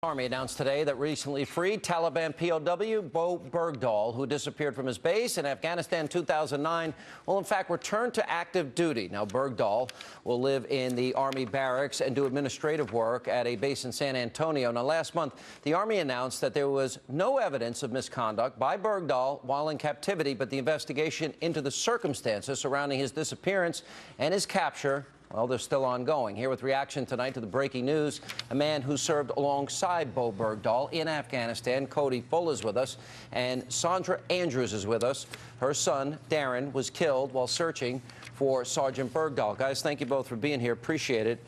Army announced today that recently freed Taliban POW Bo Bergdahl, who disappeared from his base in Afghanistan in 2009, will in fact return to active duty. Now, Bergdahl will live in the Army barracks and do administrative work at a base in San Antonio. Now, last month, the Army announced that there was no evidence of misconduct by Bergdahl while in captivity, but the investigation into the circumstances surrounding his disappearance and his capture, well, they're still ongoing. Here with reaction tonight to the breaking news, a man who served alongside Bo Bergdahl in Afghanistan. Cody Full is with us, and Sandra Andrews is with us. Her son, Darren, was killed while searching for Sergeant Bergdahl. Guys, thank you both for being here. Appreciate it.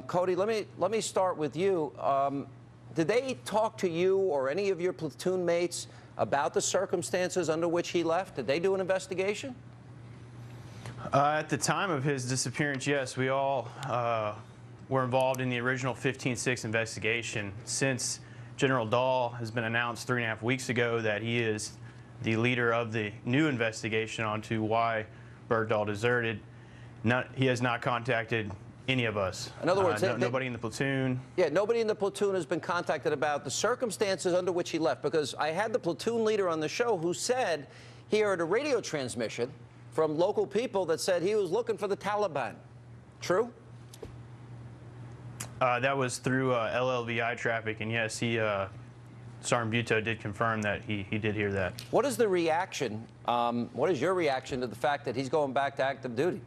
Cody, let me start with you. Did they talk to you or any of your platoon mates about the circumstances under which he left? Did they do an investigation? At the time of his disappearance, yes, we all were involved in the original 15-6 investigation. Since General Dahl has been announced 3.5 weeks ago that he is the leader of the new investigation onto why Bergdahl deserted, he has not contacted any of us. In other words, nobody in the platoon. Yeah, nobody in the platoon has been contacted about the circumstances under which he left, because I had the platoon leader on the show who said he heard a radio transmission from local people that said he was looking for the Taliban. True? That was through LLVI traffic, and yes, Sergeant Buto did confirm that he did hear that. What is the reaction, what is your reaction to the fact that he's going back to active duty?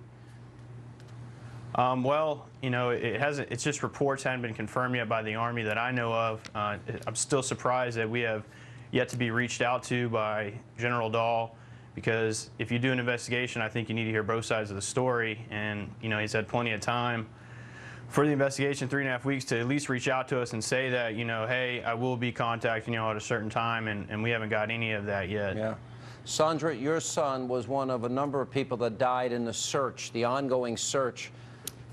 Well, you know, it's just reports haven't been confirmed yet by the Army that I know of. I'm still surprised that we have yet to be reached out to by General Dahl, because if you do an investigation, I think you need to hear both sides of the story. And, you know, he's had plenty of time for the investigation, 3.5 weeks, to at least reach out to us and say that, you know, hey, I will be contacting you at a certain time, and we haven't got any of that yet. Yeah. Sandra, your son was one of a number of people that died in the search, the ongoing search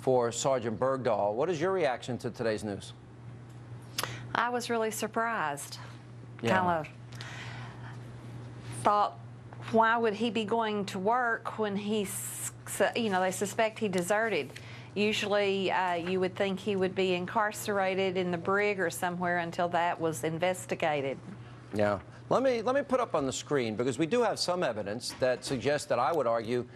for Sergeant Bergdahl. What is your reaction to today's news? I was really surprised. Yeah. Kind of thought, why would he be going to work when they suspect he deserted? Usually you would think he would be incarcerated in the brig or somewhere until that was investigated. Yeah. Let me put up on the screen, because we do have some evidence that suggests that I would argue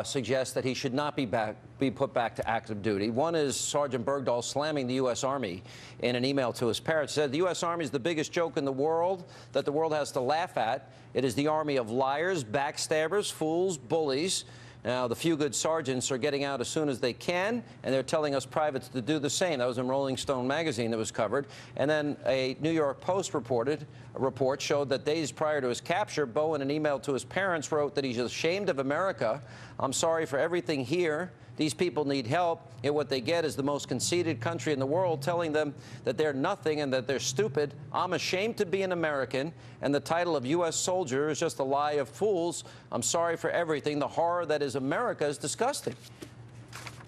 suggests that he should not be put back to active duty. One is Sergeant Bergdahl slamming the U.S. Army in an email to his parents. He said, "The U.S. Army is the biggest joke in the world that the world has to laugh at. It is the army of liars, backstabbers, fools, bullies. Now, the few good sergeants are getting out as soon as they can, and they're telling us privates to do the same." That was in Rolling Stone magazine that was covered. And then a New York Post report showed that days prior to his capture, Bo, in an email to his parents, wrote that he's ashamed of America. "I'm sorry for everything here. These people need help, yet what they get is the most conceited country in the world telling them that they're nothing and that they're stupid. I'm ashamed to be an American, and the title of U.S. soldier is just a lie of fools. I'm sorry for everything. The horror that is America is disgusting."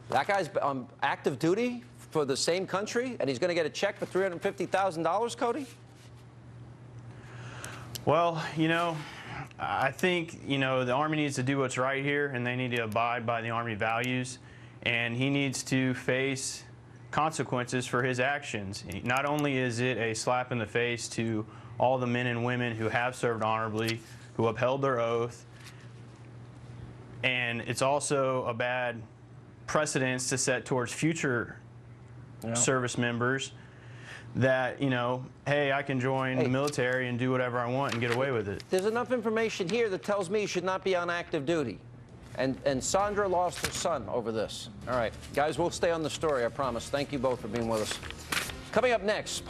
That guy's on active duty for the same country, and he's going to get a check for $350,000, Cody? Well, you know, I think, you know, the Army needs to do what's right here, and they need to abide by the Army values, and he needs to face consequences for his actions. Not only is it a slap in the face to all the men and women who have served honorably, who upheld their oath, and it's also a bad precedence to set towards future service members that, you know, hey, I can join the military and do whatever I want and get away with it. There's enough information here that tells me he should not be on active duty. And Sandra lost her son over this. All right, guys, we'll stay on the story, I promise. Thank you both for being with us. Coming up next,